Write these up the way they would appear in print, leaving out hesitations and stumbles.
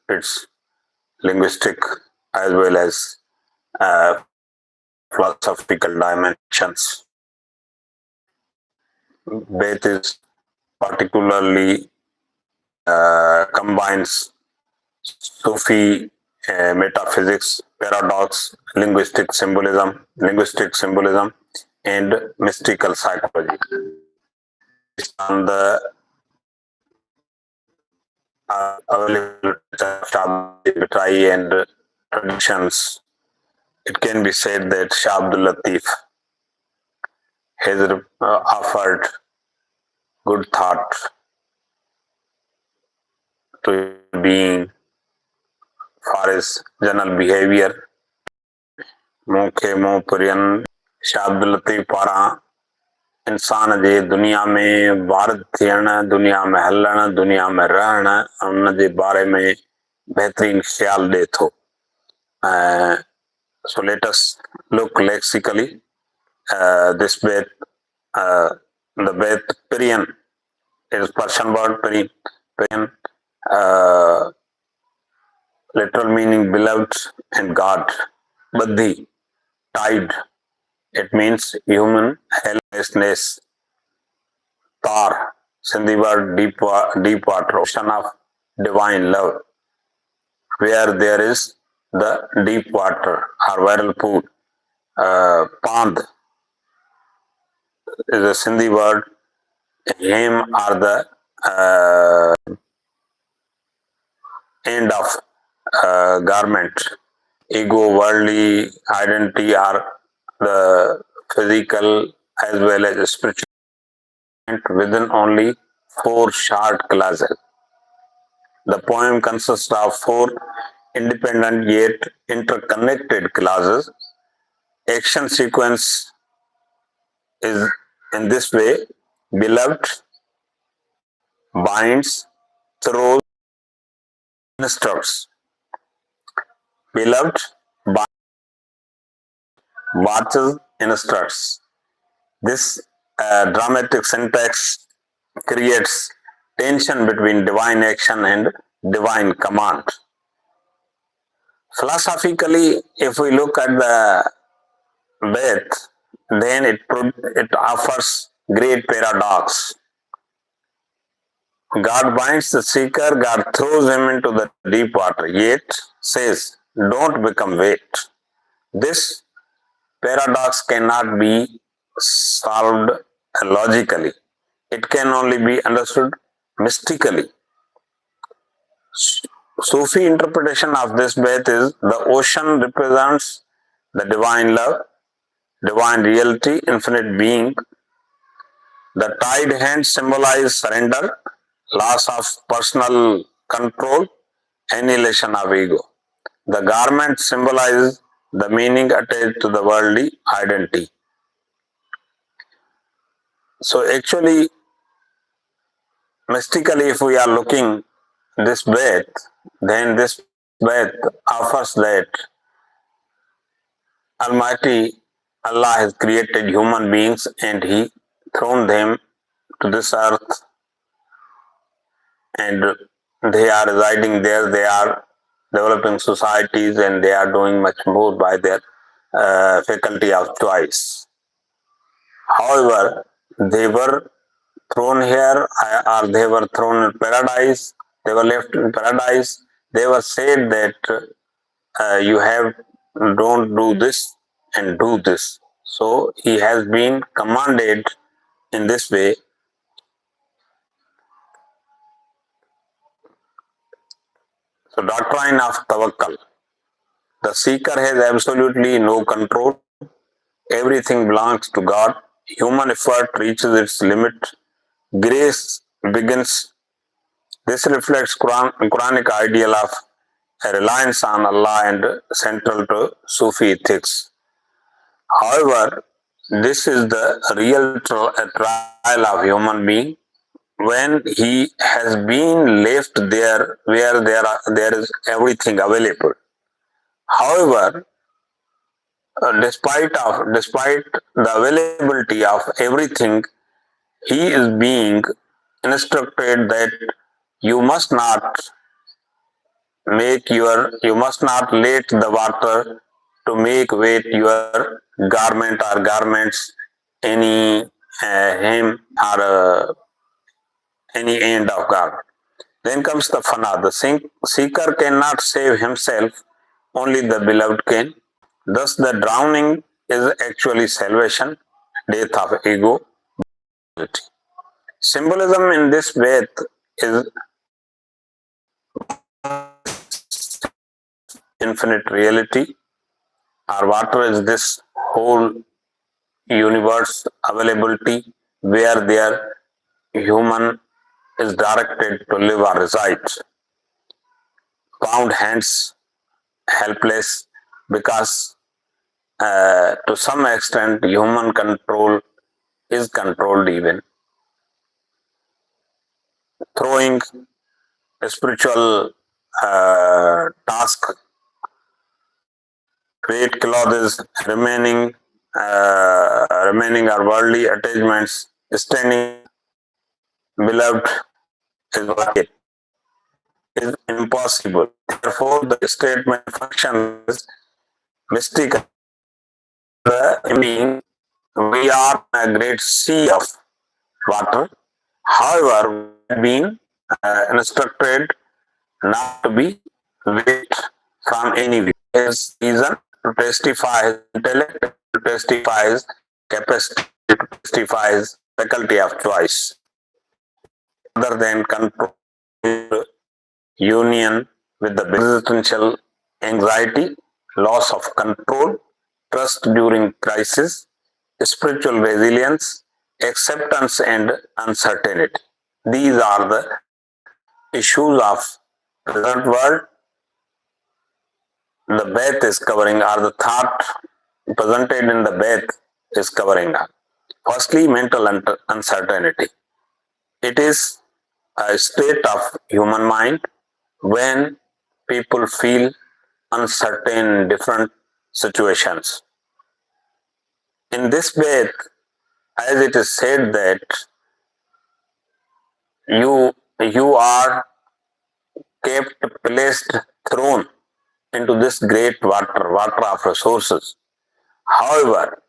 its linguistic as well as uh, philosophical dimensions. Beth is particularly combines Sufi metaphysics, paradox, linguistic symbolism, and mystical psychology. Based on the available Shabdi and traditions, it can be said that Shah Abdul Latif has offered good thought to being for his general behavior. मूंखे मूं पुरियन शाह अब्दुल लतीफ़ पारां इंसान जे दुनिया में Word थियण, दुनिया में हलण, दुनिया में रहण, उन जे बारे में बेहतरीन ख्याल ॾे थो. So let us look lexically. This Beth, the Beth Pirian is Persian word Pirian, literal meaning beloved and God. Buddhi, tide, it means human helplessness. Tar, Sindhi word deep water, ocean of divine love, where there is the deep water or viral pool. Pand is a Sindhi word. Him are the end of garment. Ego, worldly identity are the physical as well as spiritual within only 4 short clauses. The poem consists of 4 independent yet interconnected clauses. Action sequence is in this way: beloved, binds, throws, instructs. Beloved, binds, watches, instructs. This dramatic syntax creates tension between divine action and divine command. Philosophically, if we look at the Beth, then it offers great paradox. God binds the seeker, God throws him into the deep water, yet says, don't become wet. This paradox cannot be solved logically. It can only be understood mystically. Sufi interpretation of this Beth is the ocean represents the divine love, divine reality, infinite being. The tied hands symbolize surrender, loss of personal control, annihilation of ego. The garment symbolizes the meaning attached to the worldly identity. So actually, mystically, if we are looking this Beth, then this Beth offers that Almighty Allah has created human beings and He thrown them to this earth, and they are residing there, they are developing societies, and they are doing much more by their faculty of choice. However, they were thrown here, or they were thrown in paradise, they were left in paradise, they were said that you have don't do this and do this. So he has been commanded in this way. So doctrine of tawakkul. The seeker has absolutely no control. Everything belongs to God. Human effort reaches its limit. Grace begins. This reflects Quranic ideal of a reliance on Allah and central to Sufi ethics. However, this is the real trial of human being when he has been left there where there is everything available. However, despite the availability of everything, he is being instructed that you must not you must not let the water to make wet your garment or garments any hem or any end of garment. Then comes the fana. The seeker cannot save himself, only the beloved can. Thus, the drowning is actually salvation, death of ego. Symbolism in this faith is infinite reality. Our water is this whole universe availability where their human is directed to live or reside. Bound hands, helpless, because to some extent human control is controlled even. Throwing a spiritual task, great clothes, remaining our worldly attachments, standing beloved is what is impossible. Therefore, the statement functions mystical. The being, we are a great sea of water. However, we have been instructed not to be wet from any view. His reason to testify his intellect, to testify his capacity, to testify his faculty of choice, other than control, union with the existential anxiety, loss of control, trust during crisis, spiritual resilience, acceptance and uncertainty. These are the issues of present world. The Beth is covering, or the thought presented in the Beth is covering. Firstly, mental uncertainty. It is a state of human mind when people feel uncertain in different situations. In this Beth, as it is said that you are kept, placed, thrown into this great water of resources. However,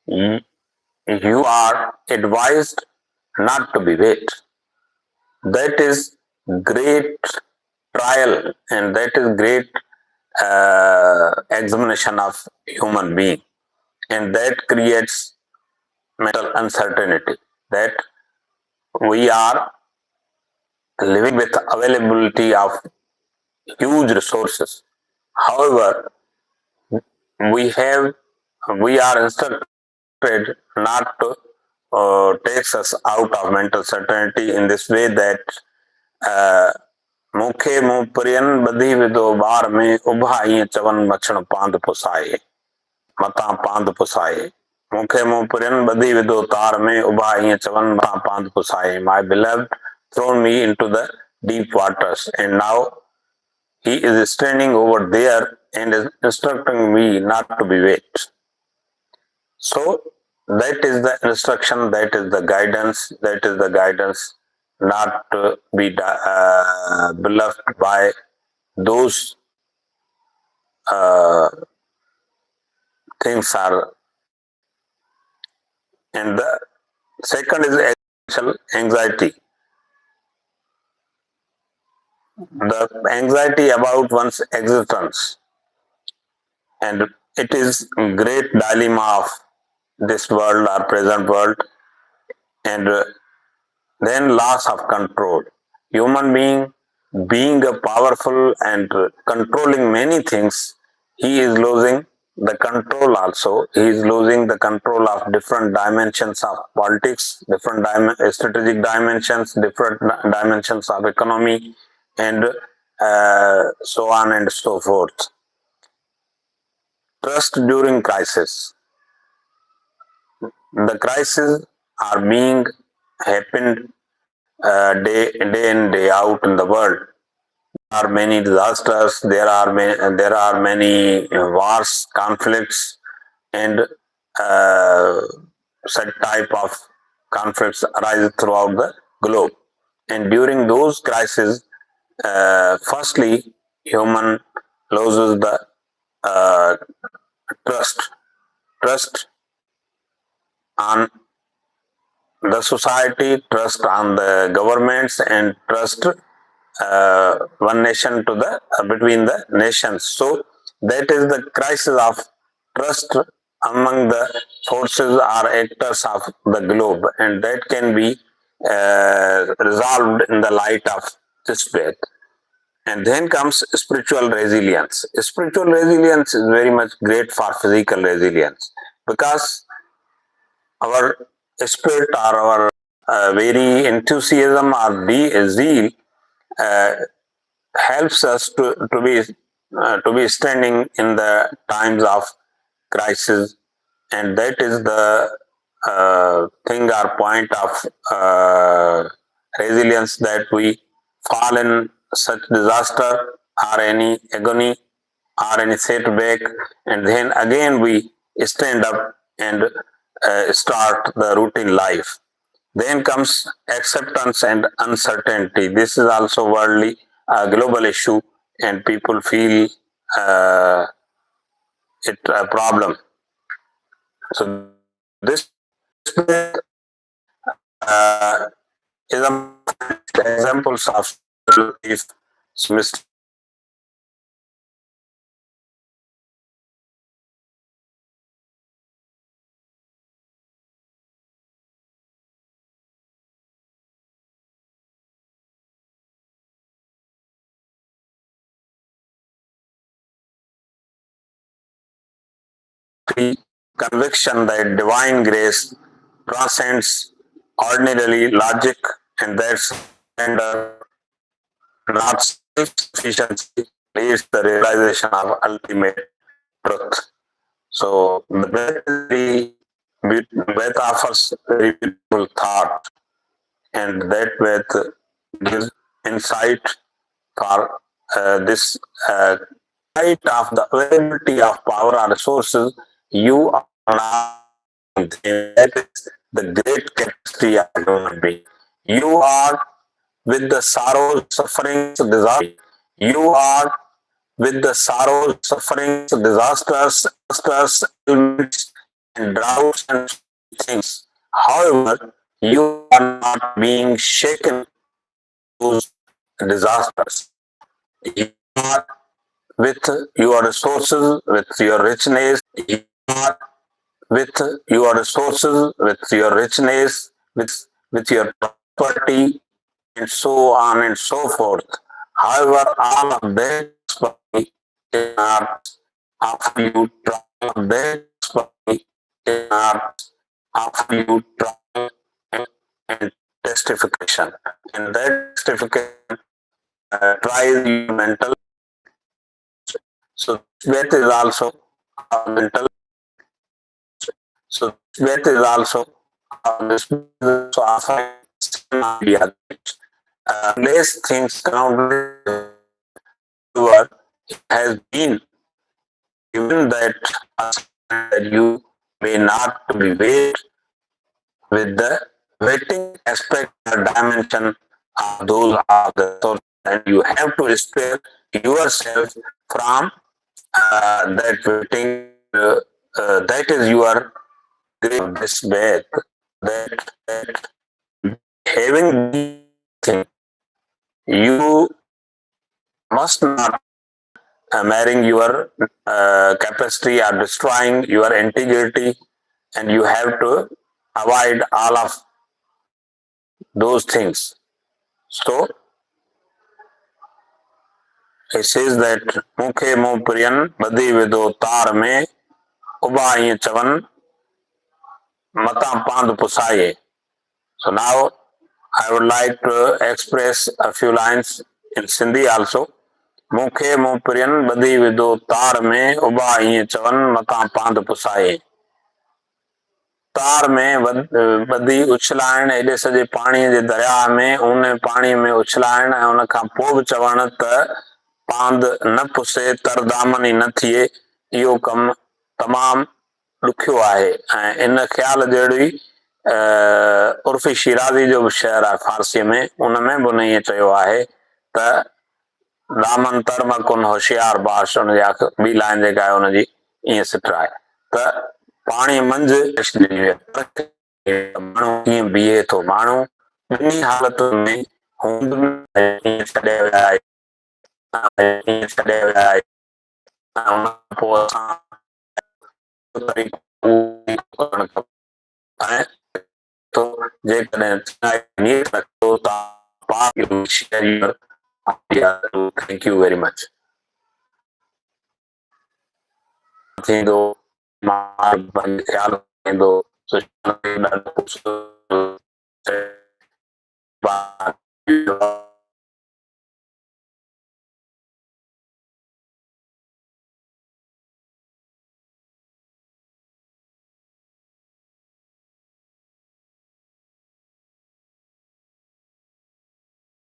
you are advised not to be wet. That is great trial and that is great examination of human being, and that creates mental uncertainty that we are living with availability of huge resources. However, we have we are instructed not to takes us out of mental certainty in this way that मूंखे मूं prion ॿधी विधो ॿार में उभा ईअं चवनि मछण पांद पुसाए मतां पांद पुसाए मूंखे मूं प्रियन ॿधी विधो तार में उभा ईअं चवनि मतां पांद पुसाए. My beloved thrown me into the deep waters, and now he is standing over there and is instructing me not to be wet. So that is the instruction, that is the guidance not to be beloved by those things are. And the second is existential anxiety. The anxiety about one's existence, and it is great dilemma of this world or present world. And then loss of control. Human being a powerful and controlling many things, he is losing the control also. He is losing the control of different dimensions of politics, different strategic dimensions, different dimensions of economy, and so on and so forth. Trust during crisis. The crises are being happened day in day out in the world. There are many disasters. There are many wars, conflicts, and such type of conflicts arise throughout the globe. And during those crises, firstly, human loses the uh, trust on the society, trust on the governments, and trust one nation to the between the nations. So that is the crisis of trust among the forces or actors of the globe, and that can be resolved in the light of this faith. And then comes spiritual resilience. Spiritual resilience is very much great for physical resilience, because our spirit or our very enthusiasm or zeal uh, helps us to be standing in the times of crisis, and that is the thing or point of resilience, that we fall in such disaster or any agony or any setback, and then again we stand up and start the routine life. Then comes acceptance and uncertainty. This is also worldly, global issue, and people feel it a problem. So this uh, is a examples of if conviction that divine grace transcends ordinary logic, and that surrender, not self-sufficiency, leads the realization of ultimate truth. So the Beth offers very beautiful thought, and that Beth gives insight for this light of the availability of power or resources. You are not, that is the great capacity of a human being. You are with the sorrows, sufferings, disasters. You are with the sorrows, sufferings, disasters, ailments, and droughts and things. However, you are not being shaken those disasters. You are with your resources, with your richness. You are with your resources, with your richness, with your property, and so on and so forth. However, all of that is not after you try that is not after you try and testification. And that testification tries your mental. So that is also mental. So that is also this so often idea. Less things count has been given that you may not be weighed with the weighting aspect or dimension of those of the source, and you have to spare yourself from that weighting. That is your this bad that having these things, you must not marrying your capacity or destroying your integrity, and you have to avoid all of those things. So it says that Mukhe Mupuriyan Badi Vido Tar me Ubayi Chavan Mata Pand Pusaye. So now I would like to express a few lines in Sindhi also. Mukhe Mupuriyan Badi Vido Tar me Ubayi Chavan Mata Pand Pusaye. तार में बदी उछलाइण एॾे सॼे पाणीअ जे दरिया में उन पाणीअ में उछलाइण ऐं उन खां पोइ बि चवण त पांद न पुसे तर दामनी न थिए, इहो कमु तमामु ॾुखियो आहे। ऐं इन ख़्याल जहिड़ी उर्फ़ी शिराज़ी जो बि शेर आहे फारसीअ में, उन में बि उन ईअं चयो आहे त दामन तरम कुन होशियार बाश, हुनजी ॿी लाइन जेका आहे हुनजी ईअं सिट आहे त पाणी मंझि माण्हू कीअं बीहे थो, माण्हू ॿिन्ही हालतुनि में छॾे विया आहे, छॾे विया आहे, उन खां पोइ असां ऐं तो जेकॾहिं नियत रखो तव्हां थैंक यू वेरी मच थींदो, मां ख़्यालु रखंदो